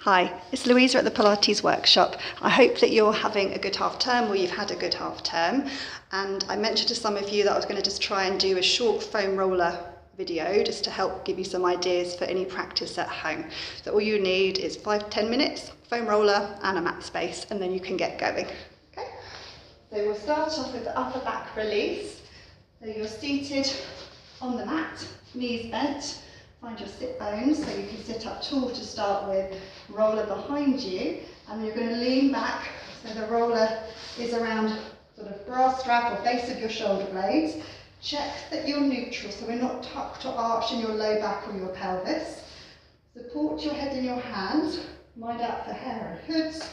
Hi, it's Louisa at the Pilates workshop. I hope that you're having a good half term or you've had a good half term. And I mentioned to some of you that I was going to just try and do a short foam roller video just to help give you some ideas for any practice at home. So all you need is 5-10 minutes, foam roller and a mat space, and then you can get going. Okay? So we'll start off with the upper back release. So you're seated on the mat, knees bent. Find your sit bones so you can sit up tall to start with, roller behind you, and then you're going to lean back so the roller is around sort of bra strap or base of your shoulder blades. Check that you're neutral, so we're not tucked or arched in your low back or your pelvis. Support your head in your hands, mind out for hair and hoods,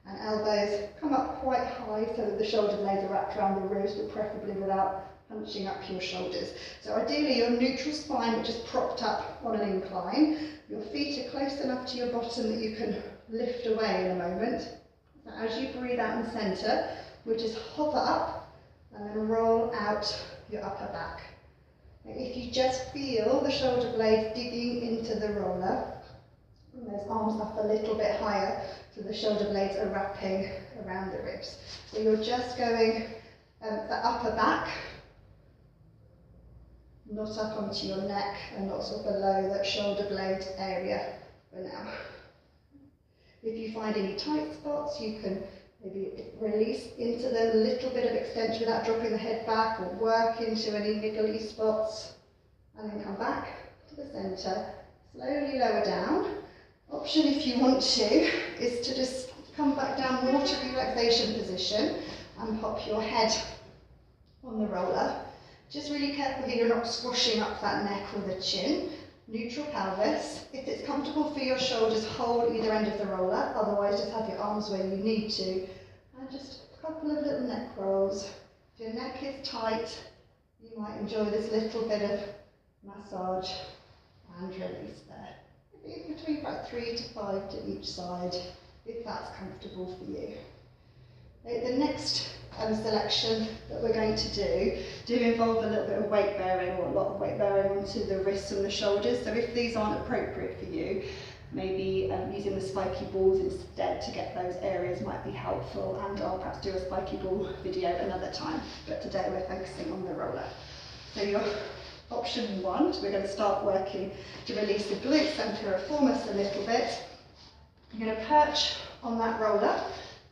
and elbows come up quite high so that the shoulder blades are wrapped around the ribs, but preferably without punching up your shoulders. So ideally your neutral spine, which is propped up on an incline. Your feet are close enough to your bottom that you can lift away in a moment. So as you breathe out in the centre, we'll just hover up and then roll out your upper back. Now, if you just feel the shoulder blades digging into the roller, bring those arms up a little bit higher so the shoulder blades are wrapping around the ribs. So you're just going the upper back, not up onto your neck and not sort of below that shoulder blade area for now. If you find any tight spots, you can maybe release into them a little bit of extension without dropping the head back, or work into any niggly spots, and then come back to the centre, slowly lower down. Option, if you want to, is to just come back down more to relaxation position and pop your head on the roller. Just really careful here you're not squashing up that neck or the chin. Neutral pelvis. If it's comfortable for your shoulders, hold either end of the roller. Otherwise, just have your arms where you need to. And just a couple of little neck rolls. If your neck is tight, you might enjoy this little bit of massage and release there. Maybe between about 3 to 5 to each side, if that's comfortable for you. The next selection that we're going to do involve a little bit of weight bearing, or a lot of weight bearing onto the wrists and the shoulders. So if these aren't appropriate for you, maybe using the spiky balls instead to get those areas might be helpful, and I'll perhaps do a spiky ball video another time, but today we're focusing on the roller. So your option one, so we're going to start working to release the glutes and piriformis a little bit. You're going to perch on that roller.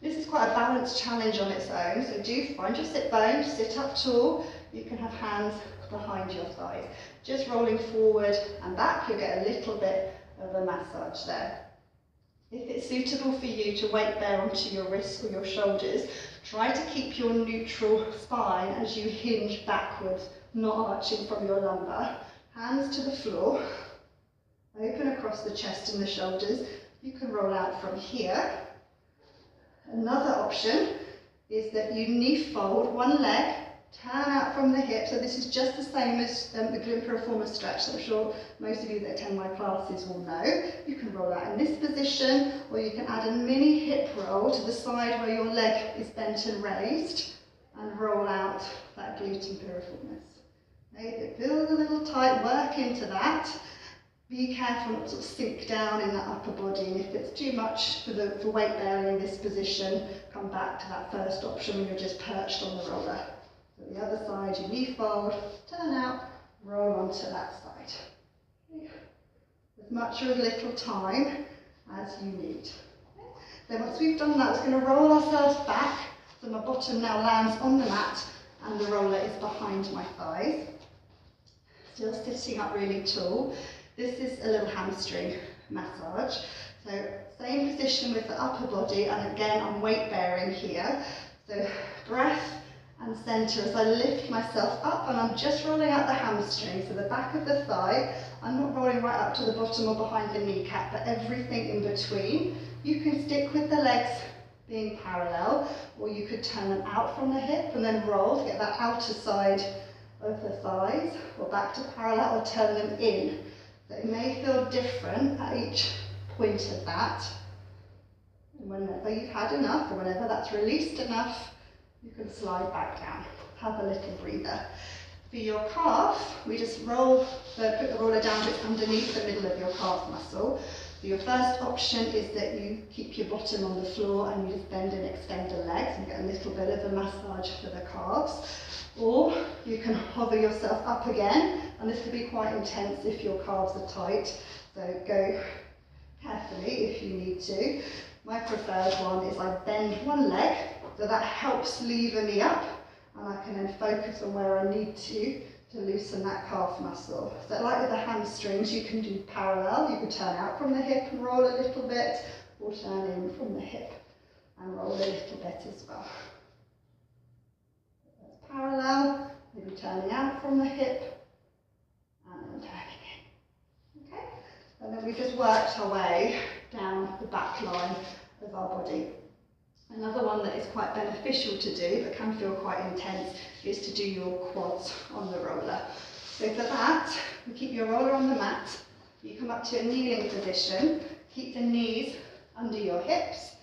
This is quite a balanced challenge on its own, so do find your sit bones, sit up tall. You can have hands behind your thighs. Just rolling forward and back, you'll get a little bit of a massage there. If it's suitable for you to weight bear onto your wrists or your shoulders, try to keep your neutral spine as you hinge backwards, not arching from your lumbar. Hands to the floor, open across the chest and the shoulders. You can roll out from here. Another option is that you knee fold one leg, turn out from the hip. So this is just the same as the glute piriformis stretch. So I'm sure most of you that attend my classes will know. You can roll out in this position, or you can add a mini hip roll to the side where your leg is bent and raised, and roll out that glute and piriformis. Okay, if it feels a little tight, work into that. Be careful not to sort of sink down in that upper body, and if it's too much for weight bearing in this position, come back to that first option when you're just perched on the roller. So the other side, you knee fold, turn out, roll onto that side. Okay. As much or as little time as you need. Okay. Then once we've done that, we're going to roll ourselves back, so my bottom now lands on the mat and the roller is behind my thighs. Still sitting up really tall. This is a little hamstring massage. So same position with the upper body, and again I'm weight bearing here. So breath and centre as I lift myself up, and I'm just rolling out the hamstring, so the back of the thigh. I'm not rolling right up to the bottom or behind the kneecap, but everything in between. You can stick with the legs being parallel, or you could turn them out from the hip and then roll to get that outer side of the thighs, or back to parallel, or turn them in. So it may feel different at each point of that. And whenever you've had enough, or whenever that's released enough, you can slide back down. Have a little breather. For your calf, we just put the roller down just underneath the middle of your calf muscle. So your first option is that you keep your bottom on the floor and you just bend and extend the legs and get a little bit of a massage for the calves. Or you can hover yourself up again, and this can be quite intense if your calves are tight, so go carefully if you need to. My preferred one is I bend one leg, so that helps lever me up, and I can then focus on where I need to loosen that calf muscle. So like with the hamstrings, you can do parallel. You can turn out from the hip and roll a little bit, or turn in from the hip and roll a little bit as well. That's parallel, maybe turning out from the hip and then turning in. Okay? And then we just worked our way down the back line of our body. Another one that is quite beneficial to do, but can feel quite intense, is to do your quads on the roller. So for that, you keep your roller on the mat, you come up to a kneeling position, keep the knees under your hips,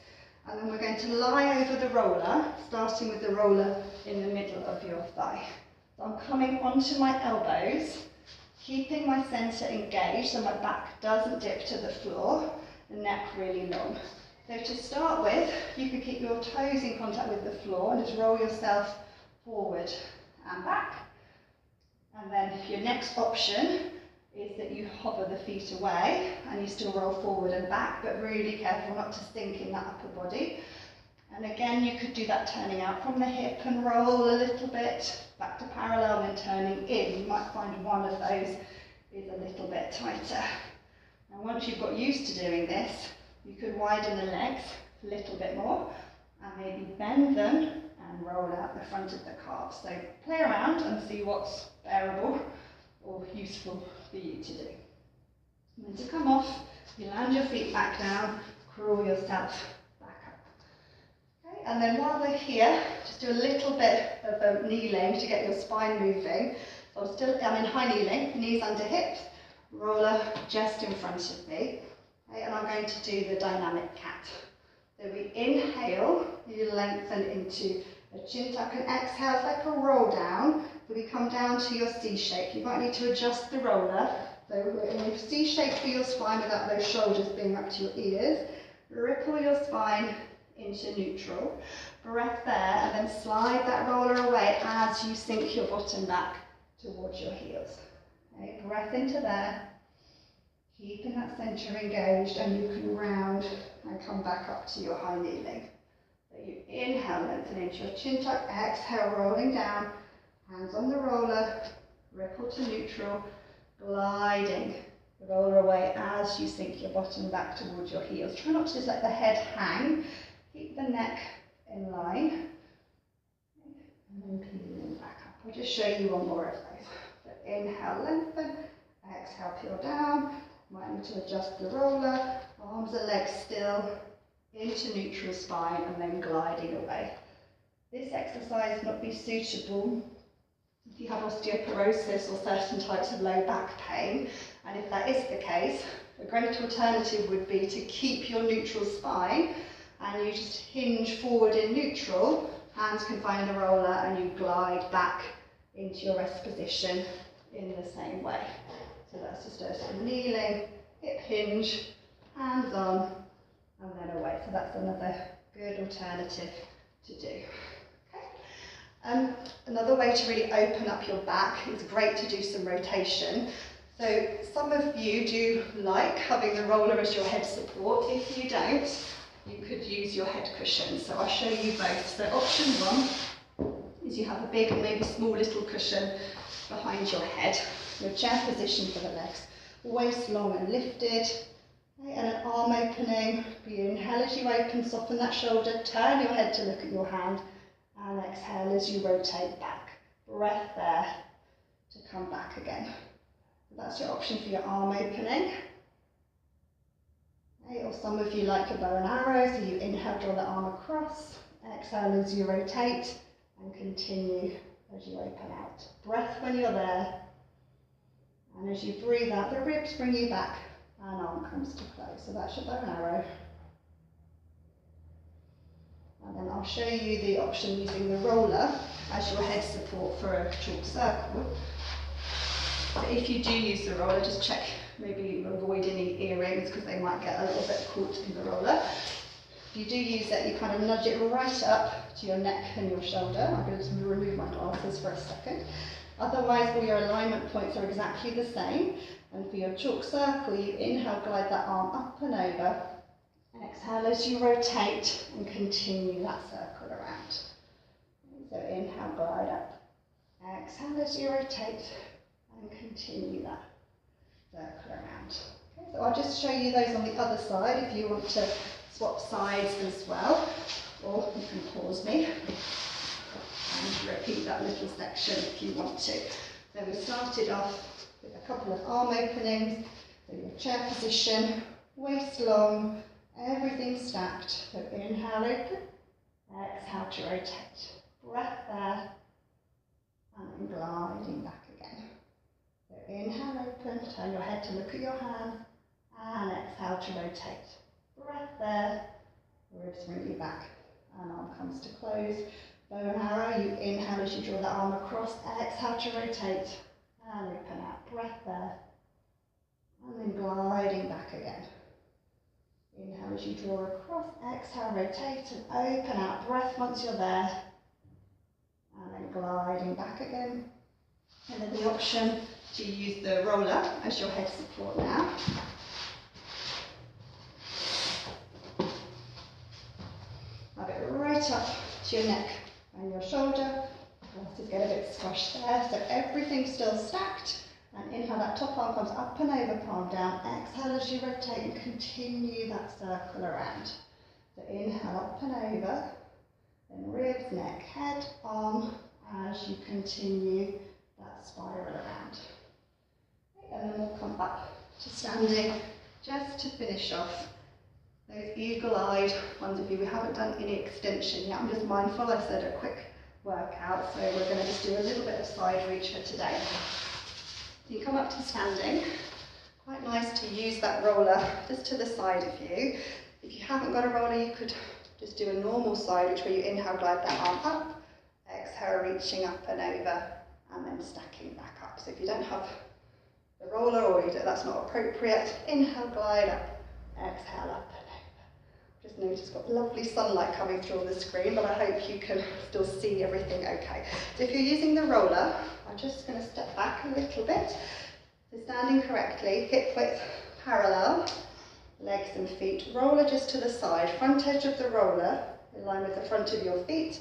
and then we're going to lie over the roller, starting with the roller in the middle of your thigh. So I'm coming onto my elbows, keeping my centre engaged so my back doesn't dip to the floor, the neck really long. So to start with, you can keep your toes in contact with the floor and just roll yourself forward and back. And then your next option is that you hover the feet away and you still roll forward and back, but really careful not to sink in that upper body. And again, you could do that turning out from the hip and roll a little bit, back to parallel and then turning in. You might find one of those is a little bit tighter. And once you've got used to doing this, you could widen the legs a little bit more and maybe bend them and roll out the front of the calves. So play around and see what's bearable or useful for you to do. And then to come off, you land your feet back down, crawl yourself back up. Okay, and then while we're here, just do a little bit of kneeling to get your spine moving. So I'm in high kneeling, knees under hips, roller just in front of me. Okay, and I'm going to do the dynamic cat. So we inhale, you lengthen into a chin tuck, and exhale, it's like a roll down. So we come down to your C shape. You might need to adjust the roller. So we're in a C shape for your spine without those shoulders being up to your ears. Ripple your spine into neutral. Breath there, and then slide that roller away as you sink your bottom back towards your heels. Okay, breath into there. Keeping that centre engaged, and you can round and come back up to your high kneeling. So you inhale, lengthen into your chin tuck, exhale, rolling down, hands on the roller, ripple to neutral, gliding the roller away as you sink your bottom back towards your heels. Try not to just let the head hang, keep the neck in line, and then peeling back up. I'll just show you one more of those. So inhale, lengthen, exhale, peel down. Might need to adjust the roller, arms and legs still, into neutral spine and then gliding away. This exercise might be suitable if you have osteoporosis or certain types of low back pain, and if that is the case, a great alternative would be to keep your neutral spine and you just hinge forward in neutral, hands can find the roller and you glide back into your rest position in the same way. So that's just a kneeling, hip hinge, hands on, and then away. So that's another good alternative to do. Okay. Another way to really open up your back is great to do some rotation. So some of you do like having the roller as your head support. If you don't, you could use your head cushion. So I'll show you both. So option one is you have a big and maybe small little cushion behind your head. Your chair position for the legs, waist long and lifted, okay, and an arm opening. You inhale as you open, soften that shoulder, turn your head to look at your hand, and exhale as you rotate back. Breath there to come back again. So that's your option for your arm opening. Okay, or some of you like a bow and arrow, so you inhale, draw the arm across, exhale as you rotate, and continue as you open out. Breath when you're there. And as you breathe out, the ribs bring you back and arm comes to close. So that's your bow and arrow. And then I'll show you the option using the roller as your head support for a chalk circle. So if you do use the roller, just check maybe avoid any earrings because they might get a little bit caught in the roller. If you do use it, you kind of nudge it right up to your neck and your shoulder. I'm going to remove my glasses for a second. Otherwise, all your alignment points are exactly the same. And for your chalk circle, you inhale, glide that arm up and over. Exhale as you rotate and continue that circle around. So inhale, glide up. Exhale as you rotate and continue that circle around. Okay, so I'll just show you those on the other side if you want to swap sides as well, or you can pause me and repeat that little section if you want to. So we started off with a couple of arm openings, so your chair position, waist long, everything stacked. So inhale, open, exhale to rotate. Breath there, and then gliding back again. So inhale, open, turn your head to look at your hand, and exhale to rotate. Breath there, ribs really back, and arm comes to close. Bow and arrow, you inhale as you draw that arm across, exhale to rotate, and open out. Breath there, and then gliding back again. Inhale as you draw across, exhale, rotate, and open out. Breath once you're there, and then gliding back again. And then the option to use the roller as your head support now. Have it right up to your neck and your shoulder. Just get a bit squashed there. So everything's still stacked. And inhale, that top arm comes up and over, palm down. Exhale as you rotate and continue that circle around. So inhale, up and over. Then ribs, neck, head, arm, as you continue that spiral around. Okay, and then we'll come back to standing just to finish off those eagle-eyed ones of you. We haven't done any extension yet. I'm just mindful I said a quick workout, so we're going to just do a little bit of side reach for today. You come up to standing. Quite nice to use that roller just to the side of you. If you haven't got a roller, you could just do a normal side reach where you inhale, glide that arm up, exhale, reaching up and over, and then stacking back up. So if you don't have the roller or that's not appropriate, inhale, glide up, exhale, up and over. Just notice it's got lovely sunlight coming through on the screen, but I hope you can still see everything okay. So if you're using the roller, I'm just going to step back a little bit. So standing correctly, hip width parallel, legs and feet, roller just to the side, front edge of the roller in line with the front of your feet,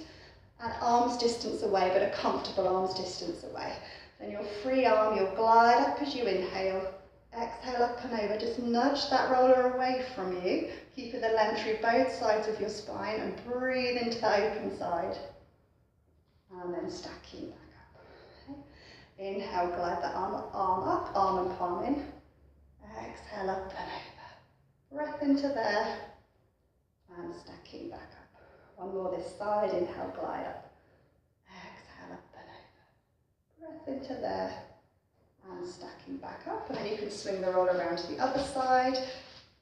and arms distance away, but a comfortable arms distance away. Then your free arm, you'll glide up as you inhale, exhale up and over, just nudge that roller away from you, keeping the length through both sides of your spine, and breathe into the open side, and then stacking back up. Okay. Inhale, glide that arm up, arm and palm in, exhale up and over, breath into there, and stacking back up. One more this side, inhale, glide up, exhale up and over, breath into there, and stacking back up. And then you can swing the roll around to the other side,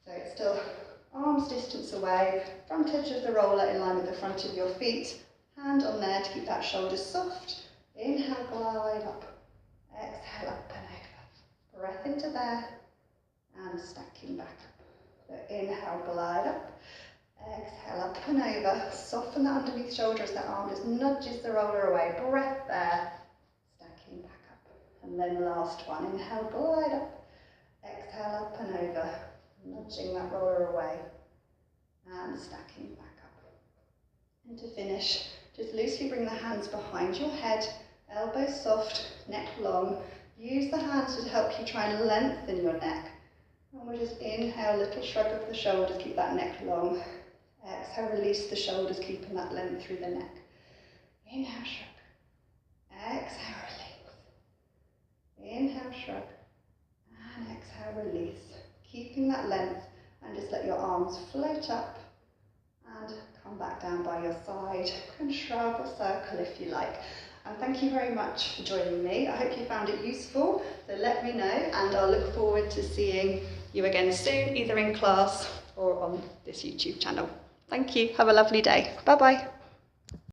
so it's still arms distance away, front edge of the roller in line with the front of your feet, hand on there to keep that shoulder soft. Inhale, glide up, exhale up and over, breath into there, and stacking back up. So inhale, glide up, exhale up and over, soften that underneath shoulder as that arm just nudges the roller away, breath there, stacking back up. And then last one, inhale, glide up, exhale up and over, nudging that roller away, and stacking back up. And to finish, just loosely bring the hands behind your head, elbows soft, neck long. Use the hands to help you try and lengthen your neck. And we'll just inhale, little shrug of the shoulders, keep that neck long. Exhale, release the shoulders, keeping that length through the neck. Inhale, shrug. Exhale, release. Inhale, shrug. And exhale, release. Keeping that length, and just let your arms float up and come back down by your side. You can shrug or circle if you like. And thank you very much for joining me. I hope you found it useful. So let me know, and I'll look forward to seeing you again soon, either in class or on this YouTube channel. Thank you. Have a lovely day. Bye-bye.